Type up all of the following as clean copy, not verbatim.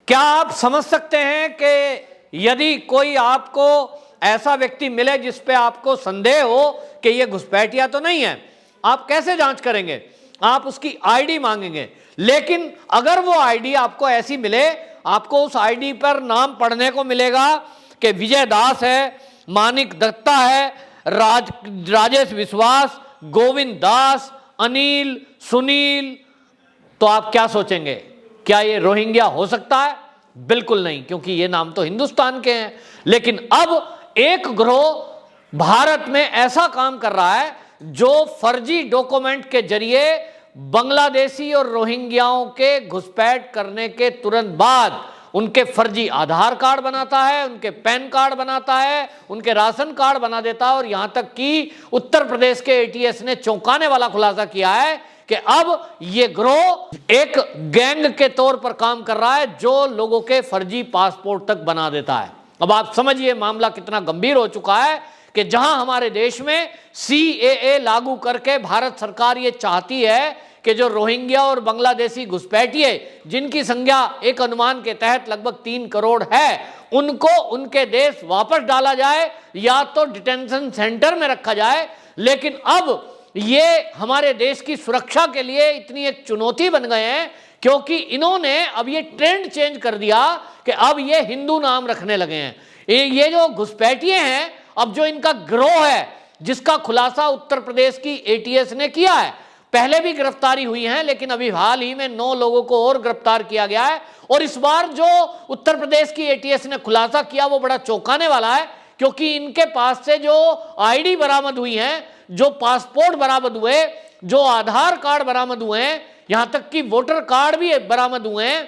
क्या आप समझ सकते हैं कि यदि कोई आपको ऐसा व्यक्ति मिले जिस पे आपको संदेह हो कि ये घुसपैठिया तो नहीं है, आप कैसे जांच करेंगे? आप उसकी आईडी मांगेंगे। लेकिन अगर वो आईडी आपको ऐसी मिले, आपको उस आईडी पर नाम पढ़ने को मिलेगा कि विजय दास है, मानिक दत्ता है, राजेश विश्वास, गोविंद दास, अनिल, सुनील, तो आप क्या सोचेंगे? क्या ये रोहिंग्या हो सकता है? बिल्कुल नहीं, क्योंकि ये नाम तो हिंदुस्तान के हैं। लेकिन अब एक गिरोह भारत में ऐसा काम कर रहा है जो फर्जी डॉक्यूमेंट के जरिए बांग्लादेशी और रोहिंग्याओं के घुसपैठ करने के तुरंत बाद उनके फर्जी आधार कार्ड बनाता है, उनके पैन कार्ड बनाता है, उनके राशन कार्ड बना देता है। और यहां तक कि उत्तर प्रदेश के एटीएस ने चौंकाने वाला खुलासा किया है कि अब ये गिरोह एक गैंग के तौर पर काम कर रहा है जो लोगों के फर्जी पासपोर्ट तक बना देता है। अब आप समझिए मामला कितना गंभीर हो चुका है कि जहां हमारे देश में सीएए लागू करके भारत सरकार ये चाहती है कि जो रोहिंग्या और बांग्लादेशी घुसपैठिए जिनकी संख्या एक अनुमान के तहत लगभग 3 करोड़ है, उनको उनके देश वापस डाला जाए या तो डिटेंशन सेंटर में रखा जाए। लेकिन अब ये हमारे देश की सुरक्षा के लिए इतनी एक चुनौती बन गए हैं क्योंकि इन्होंने अब ये ट्रेंड चेंज कर दिया कि अब ये हिंदू नाम रखने लगे हैं। ये जो घुसपैठिए हैं, अब जो इनका गिरोह है जिसका खुलासा उत्तर प्रदेश की एटीएस ने किया है, पहले भी गिरफ्तारी हुई है लेकिन अभी हाल ही में 9 लोगों को और गिरफ्तार किया गया है। और इस बार जो उत्तर प्रदेश की एटीएस ने खुलासा किया वो बड़ा चौंकाने वाला है क्योंकि इनके पास से जो आईडी बरामद हुई है, जो पासपोर्ट बरामद हुए, जो आधार कार्ड बरामद हुए हैं, यहां तक कि वोटर कार्ड भी बरामद हुए हैं,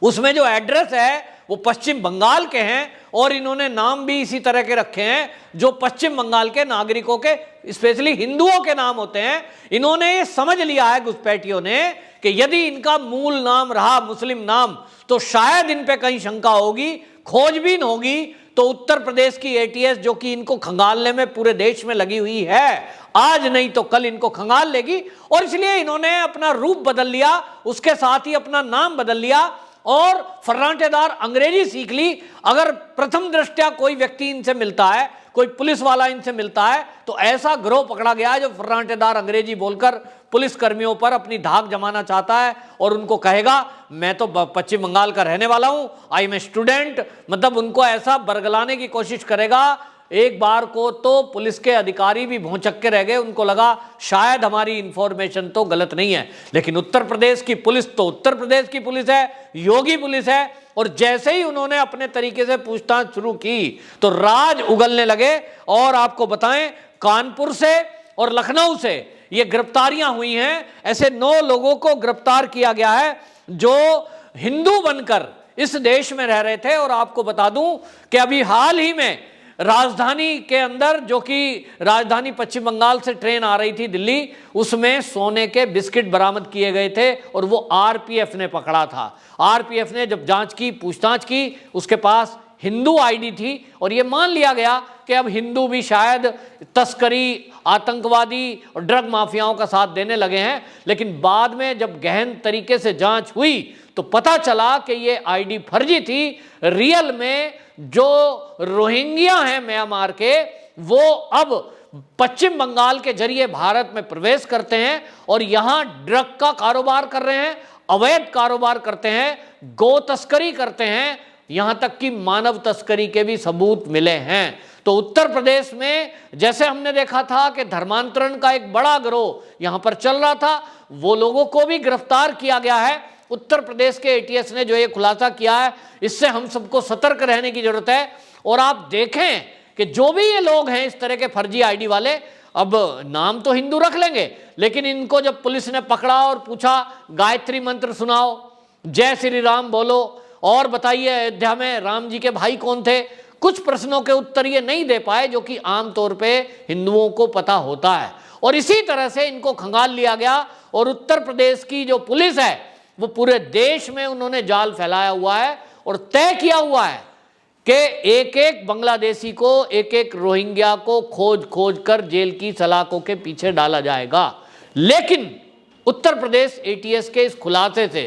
उसमें जो एड्रेस है वो पश्चिम बंगाल के हैं और इन्होंने नाम भी इसी तरह के रखे हैं जो पश्चिम बंगाल के नागरिकों के, स्पेशली हिंदुओं के नाम होते हैं। इन्होंने ये समझ लिया है घुसपैठियों ने कि यदि इनका मूल नाम रहा मुस्लिम नाम तो शायद इन पे कहीं शंका होगी, खोजबीन होगी, तो उत्तर प्रदेश की एटीएस जो कि इनको खंगालने में पूरे देश में लगी हुई है, आज नहीं तो कल इनको खंगाल लेगी। और इसलिए इन्होंने अपना रूप बदल लिया, उसके साथ ही अपना नाम बदल लिया और फर्राटेदार अंग्रेजी सीख ली। अगर प्रथम दृष्टया कोई व्यक्ति इनसे मिलता है, कोई पुलिस वाला इनसे मिलता है, तो ऐसा गिरोह पकड़ा गया है जो फर्राटेदार अंग्रेजी बोलकर पुलिस कर्मियों पर अपनी धाक जमाना चाहता है और उनको कहेगा मैं तो पश्चिम बंगाल का रहने वाला हूं, आई एम ए स्टूडेंट, मतलब उनको ऐसा बरगलाने की कोशिश करेगा। एक बार को तो पुलिस के अधिकारी भी भौंचक्के रह गए, उनको लगा शायद हमारी इंफॉर्मेशन तो गलत नहीं है। लेकिन उत्तर प्रदेश की पुलिस तो उत्तर प्रदेश की पुलिस है, योगी पुलिस है, और जैसे ही उन्होंने अपने तरीके से पूछताछ शुरू की तो राज उगलने लगे। और आपको बताएं, कानपुर से और लखनऊ से ये गिरफ्तारियां हुई हैं। ऐसे 9 लोगों को गिरफ्तार किया गया है जो हिंदू बनकर इस देश में रह रहे थे। और आपको बता दूं कि अभी हाल ही में राजधानी के अंदर, जो कि राजधानी पश्चिम बंगाल से ट्रेन आ रही थी दिल्ली, उसमें सोने के बिस्किट बरामद किए गए थे और वो आरपीएफ ने पकड़ा था। आरपीएफ ने जब जांच की, पूछताछ की, उसके पास हिंदू आईडी थी और ये मान लिया गया कि अब हिंदू भी शायद तस्करी, आतंकवादी और ड्रग माफियाओं का साथ देने लगे हैं। लेकिन बाद में जब गहन तरीके से जांच हुई तो पता चला कि ये आईडी फर्जी थी। रियल में जो रोहिंग्या हैं म्यांमार के, वो अब पश्चिम बंगाल के जरिए भारत में प्रवेश करते हैं और यहां ड्रग का कारोबार कर रहे हैं, अवैध कारोबार करते हैं, गो तस्करी करते हैं, यहां तक कि मानव तस्करी के भी सबूत मिले हैं। तो उत्तर प्रदेश में जैसे हमने देखा था कि धर्मांतरण का एक बड़ा गिरोह यहां पर चल रहा था, वो लोगों को भी गिरफ्तार किया गया है। उत्तर प्रदेश के एटीएस ने जो ये खुलासा किया है, इससे हम सबको सतर्क रहने की जरूरत है। और आप देखें कि जो भी ये लोग हैं इस तरह के फर्जी आईडी वाले, अब नाम तो हिंदू रख लेंगे, लेकिन इनको जब पुलिस ने पकड़ा और पूछा गायत्री मंत्र सुनाओ, जय श्री राम बोलो और बताइए अयोध्या में राम जी के भाई कौन थे, कुछ प्रश्नों के उत्तर ये नहीं दे पाए जो कि आमतौर पे हिंदुओं को पता होता है। और इसी तरह से इनको खंगाल लिया गया। और उत्तर प्रदेश की जो पुलिस है वो पूरे देश में उन्होंने जाल फैलाया हुआ है और तय किया हुआ है कि एक एक बांग्लादेशी को, एक एक रोहिंग्या को खोज खोज कर जेल की सलाखों के पीछे डाला जाएगा। लेकिन उत्तर प्रदेश एटीएस के इस खुलासे से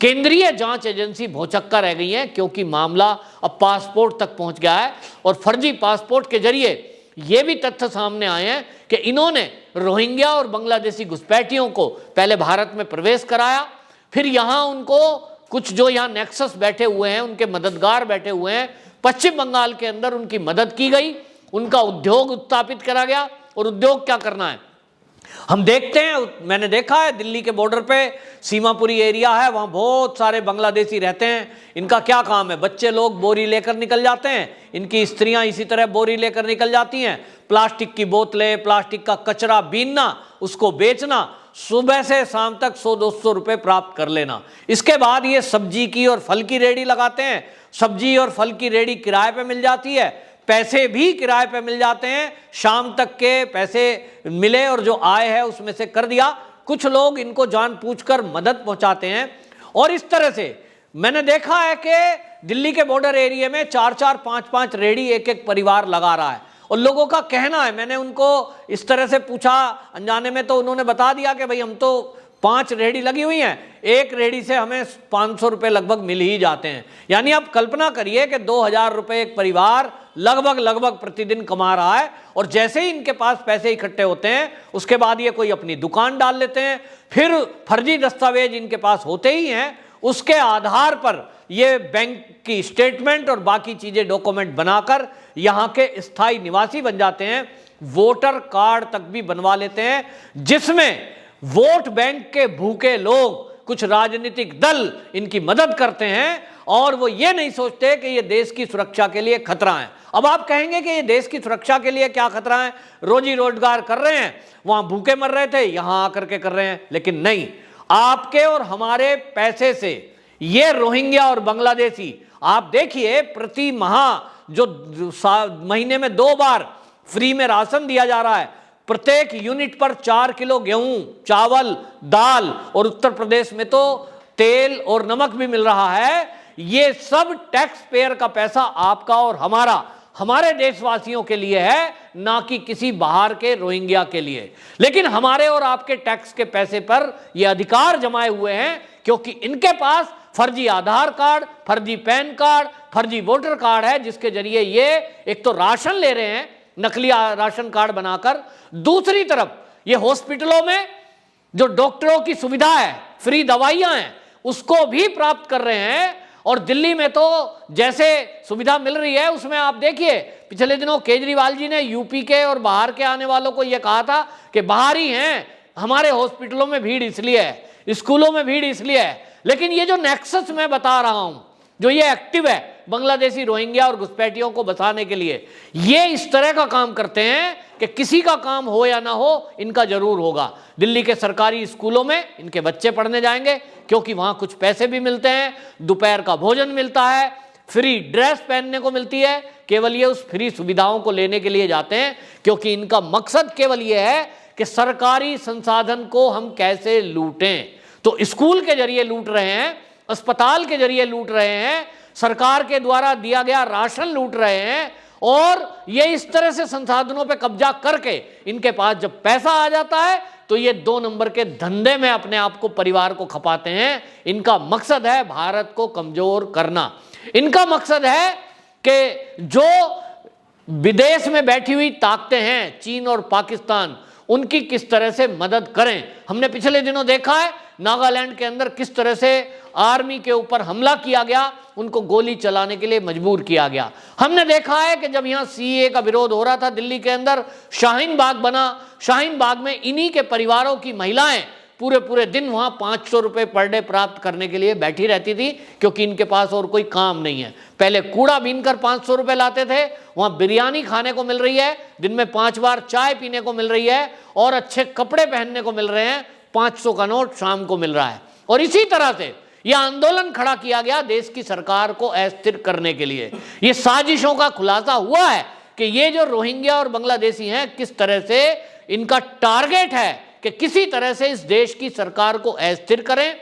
केंद्रीय जांच एजेंसी भौचक्का रह गई है, क्योंकि मामला अब पासपोर्ट तक पहुंच गया है और फर्जी पासपोर्ट के जरिए ये भी तथ्य सामने आए हैं कि इन्होंने रोहिंग्या और बांग्लादेशी घुसपैठियों को पहले भारत में प्रवेश कराया, फिर यहां उनको कुछ जो यहां नेक्सस बैठे हुए हैं, उनके मददगार बैठे हुए हैं, पश्चिम बंगाल के अंदर उनकी मदद की गई, उनका उद्योग स्थापित करा गया। और उद्योग क्या करना है हम देखते हैं, मैंने देखा है दिल्ली के बॉर्डर पे सीमापुरी एरिया है, वहां बहुत सारे बांग्लादेशी रहते हैं। इनका क्या काम है, बच्चे लोग बोरी लेकर निकल जाते हैं, इनकी स्त्रियां इसी तरह बोरी लेकर निकल जाती हैं, प्लास्टिक की बोतलें, प्लास्टिक का कचरा बीनना, उसको बेचना, सुबह से शाम तक 100-200 रुपए प्राप्त कर लेना। इसके बाद ये सब्जी की और फल की रेडी लगाते हैं, सब्जी और फल की रेडी किराए पे मिल जाती है, पैसे भी किराए पे मिल जाते हैं, शाम तक के पैसे मिले और जो आय है उसमें से कर दिया। कुछ लोग इनको जानबूझकर मदद पहुंचाते हैं और इस तरह से मैंने देखा है कि दिल्ली के बॉर्डर एरिया में 4-4, 5-5 रेडी एक परिवार लगा रहा है। और लोगों का कहना है, मैंने उनको इस तरह से पूछा अनजाने में, तो उन्होंने बता दिया कि भाई हम तो 5 रेडी लगी हुई हैं, एक रेडी से हमें 500 रुपए लगभग मिल ही जाते हैं। यानी आप कल्पना करिए कि 2000 रुपए एक परिवार लगभग प्रतिदिन कमा रहा है। और जैसे ही इनके पास पैसे इकट्ठे होते हैं उसके बाद ये कोई अपनी दुकान डाल लेते हैं, फिर फर्जी दस्तावेज इनके पास होते ही हैं, उसके आधार पर ये बैंक की स्टेटमेंट और बाकी चीजें डॉक्यूमेंट बनाकर यहां के स्थायी निवासी बन जाते हैं। वोटर कार्ड तक भी बनवा लेते हैं, जिसमें वोट बैंक के भूखे लोग, कुछ राजनीतिक दल इनकी मदद करते हैं और वो ये नहीं सोचते कि ये देश की सुरक्षा के लिए खतरा है। अब आप कहेंगे कि ये देश की सुरक्षा के लिए क्या खतरा है, रोजी रोजगार कर रहे हैं, वहां भूखे मर रहे थे, यहां आकर के कर रहे हैं। लेकिन नहीं, आपके और हमारे पैसे से ये रोहिंग्या और बांग्लादेशी, आप देखिए प्रति माह जो महीने में 2 बार फ्री में राशन दिया जा रहा है, प्रत्येक यूनिट पर 4 किलो गेहूं, चावल, दाल, और उत्तर प्रदेश में तो तेल और नमक भी मिल रहा है। ये सब टैक्स पेयर का पैसा आपका और हमारा, हमारे देशवासियों के लिए है, ना कि किसी बाहर के रोहिंग्या के लिए। लेकिन हमारे और आपके टैक्स के पैसे पर ये अधिकार जमाए हुए हैं, क्योंकि इनके पास फर्जी आधार कार्ड, फर्जी पैन कार्ड, फर्जी वोटर कार्ड है, जिसके जरिए ये एक तो राशन ले रहे हैं नकली राशन कार्ड बनाकर, दूसरी तरफ ये हॉस्पिटलों में जो डॉक्टरों की सुविधा है, फ्री दवाइयां हैं, उसको भी प्राप्त कर रहे हैं। और दिल्ली में तो जैसे सुविधा मिल रही है उसमें आप देखिए, पिछले दिनों केजरीवाल जी ने यूपी के और बाहर के आने वालों को यह कहा था कि बाहरी हैं, हमारे हॉस्पिटलों में भीड़ इसलिए है, स्कूलों में भीड़ इसलिए है। लेकिन ये जो नेक्सस मैं बता रहा हूं, जो ये एक्टिव है बांग्लादेशी, रोहिंग्या और घुसपैठियों को बचाने के लिए, ये इस तरह का काम करते हैं कि किसी का काम हो या ना हो, इनका जरूर होगा। दिल्ली के सरकारी स्कूलों में इनके बच्चे पढ़ने जाएंगे, क्योंकि वहां कुछ पैसे भी मिलते हैं, दोपहर का भोजन मिलता है, फ्री ड्रेस पहनने को मिलती है। केवल ये उस फ्री सुविधाओं को लेने के लिए जाते हैं, क्योंकि इनका मकसद केवल ये है कि सरकारी संसाधन को हम कैसे लूटें। तो स्कूल के जरिए लूट रहे हैं, अस्पताल के जरिए लूट रहे हैं, सरकार के द्वारा दिया गया राशन लूट रहे हैं, और ये इस तरह से संसाधनों पे कब्जा करके इनके पास जब पैसा आ जाता है तो ये 2 नंबर के धंधे में अपने आप को, परिवार को खपाते हैं। इनका मकसद है भारत को कमजोर करना। इनका मकसद है कि जो विदेश में बैठी हुई ताकतें हैं, चीन और पाकिस्तान, उनकी किस तरह से मदद करें। हमने पिछले दिनों देखा है नागालैंड के अंदर किस तरह से आर्मी के ऊपर हमला किया गया, उनको गोली चलाने के लिए मजबूर किया गया। हमने देखा है कि जब यहां सीए का विरोध हो रहा था दिल्ली के अंदर, शाहीन बाग बना, शाहीन बाग में इन्हीं के परिवारों की महिलाएं पूरे दिन वहां 500 रुपए पर डे प्राप्त करने के लिए बैठी रहती थी, क्योंकि इनके पास और कोई काम नहीं है। पहले कूड़ा बीनकर 500 रुपए लाते थे, वहां बिरयानी खाने को मिल रही है, दिन में 5 बार चाय पीने को मिल रही है, और अच्छे कपड़े पहनने को मिल रहे हैं, 500 का नोट शाम को मिल रहा है। और इसी तरह से यह आंदोलन खड़ा किया गया देश की सरकार को अस्थिर करने के लिए। ये साजिशों का खुलासा हुआ है कि ये जो रोहिंग्या और बांग्लादेशी हैं, किस तरह से इनका टारगेट है कि किसी तरह से इस देश की सरकार को अस्थिर करें,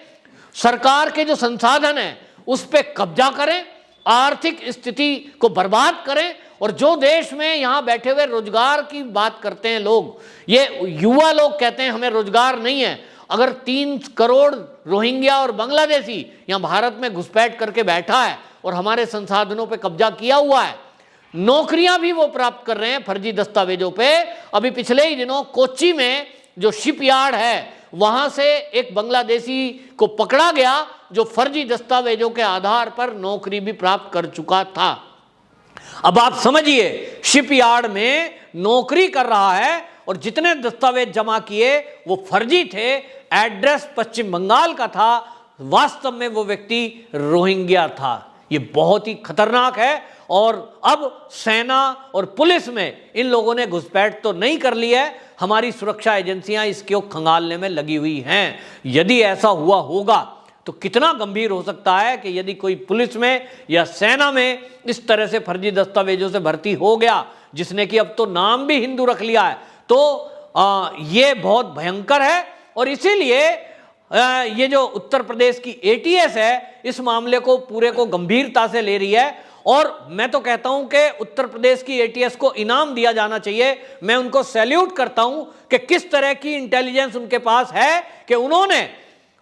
सरकार के जो संसाधन हैं उस पर कब्जा करें, आर्थिक स्थिति को बर्बाद करें। और जो देश में यहां बैठे हुए रोजगार की बात करते हैं लोग, ये युवा लोग कहते हैं हमें रोजगार नहीं है, अगर 3 करोड़ रोहिंग्या और बांग्लादेशी यहां भारत में घुसपैठ करके बैठा है और हमारे संसाधनों पे कब्जा किया हुआ है, नौकरियां भी वो प्राप्त कर रहे हैं फर्जी दस्तावेजों पे। अभी पिछले ही दिनों कोच्चि में जो शिपयार्ड है वहां से एक बांग्लादेशी को पकड़ा गया जो फर्जी दस्तावेजों के आधार पर नौकरी भी प्राप्त कर चुका था। अब आप समझिए, शिपयार्ड में नौकरी कर रहा है और जितने दस्तावेज जमा किए वो फर्जी थे, एड्रेस पश्चिम बंगाल का था, वास्तव में वो व्यक्ति रोहिंग्या था। ये बहुत ही खतरनाक है और अब सेना और पुलिस में इन लोगों ने घुसपैठ तो नहीं कर ली है, हमारी सुरक्षा एजेंसियां इसको खंगालने में लगी हुई हैं। यदि ऐसा हुआ होगा तो कितना गंभीर हो सकता है कि यदि कोई पुलिस में या सेना में इस तरह से फर्जी दस्तावेजों से भर्ती हो गया, जिसने कि अब तो नाम भी हिंदू रख लिया है, तो ये बहुत भयंकर है। और इसीलिए ये जो उत्तर प्रदेश की एटीएस है इस मामले को पूरे को गंभीरता से ले रही है और मैं तो कहता हूं कि उत्तर प्रदेश की एटीएस को इनाम दिया जाना चाहिए। मैं उनको सैल्यूट करता हूं कि किस तरह की इंटेलिजेंस उनके पास है कि उन्होंने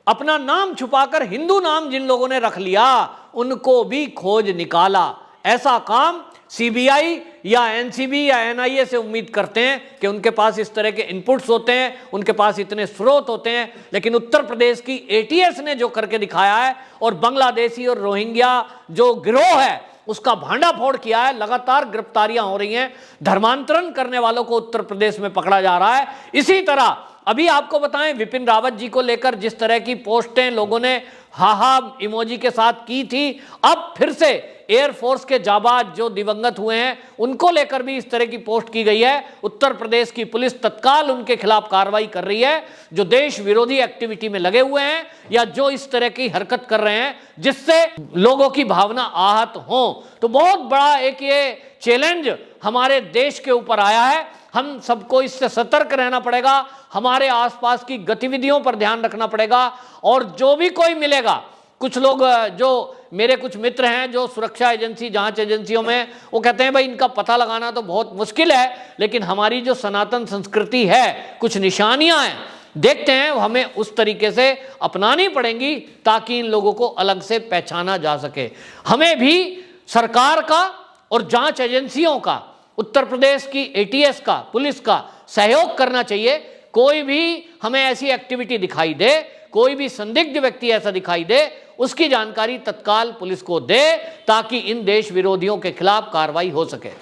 अपना नाम छुपाकर हिंदू नाम जिन लोगों ने रख लिया उनको भी खोज निकाला। ऐसा काम सीबीआई या एनसीबी या एनआईए से उम्मीद करते हैं कि उनके पास इस तरह के इनपुट्स होते हैं, उनके पास इतने स्रोत होते हैं, लेकिन उत्तर प्रदेश की एटीएस ने जो करके दिखाया है और बांग्लादेशी और रोहिंग्या जो गिरोह है उसका भांडाफोड़ किया है, लगातार गिरफ्तारियां हो रही हैं, धर्मांतरण करने वालों को उत्तर प्रदेश में पकड़ा जा रहा है। इसी तरह अभी आपको बताएं, विपिन रावत जी को लेकर जिस तरह की पोस्टें लोगों ने हाहा इमोजी के साथ की थी, अब फिर से एयरफोर्स के जाबाज जो दिवंगत हुए हैं उनको लेकर भी इस तरह की पोस्ट की गई है। उत्तर प्रदेश की पुलिस तत्काल उनके खिलाफ कार्रवाई कर रही है जो देश विरोधी एक्टिविटी में लगे हुए हैं या जो इस तरह की हरकत कर रहे हैं जिससे लोगों की भावना आहत हो। तो बहुत बड़ा एक ये चैलेंज हमारे देश के ऊपर आया है। हम सबको इससे सतर्क रहना पड़ेगा, हमारे आसपास की गतिविधियों पर ध्यान रखना पड़ेगा और जो भी कोई मिलेगा, कुछ लोग जो मेरे कुछ मित्र हैं जो सुरक्षा एजेंसी जांच एजेंसियों में, वो कहते हैं भाई इनका पता लगाना तो बहुत मुश्किल है, लेकिन हमारी जो सनातन संस्कृति है कुछ निशानियां हैं, देखते हैं हमें उस तरीके से अपनानी पड़ेंगी ताकि इन लोगों को अलग से पहचाना जा सके। हमें भी सरकार का और जांच एजेंसियों का, उत्तर प्रदेश की एटीएस का, पुलिस का सहयोग करना चाहिए। कोई भी हमें ऐसी एक्टिविटी दिखाई दे, कोई भी संदिग्ध व्यक्ति ऐसा दिखाई दे, उसकी जानकारी तत्काल पुलिस को दे ताकि इन देश विरोधियों के खिलाफ कार्रवाई हो सके।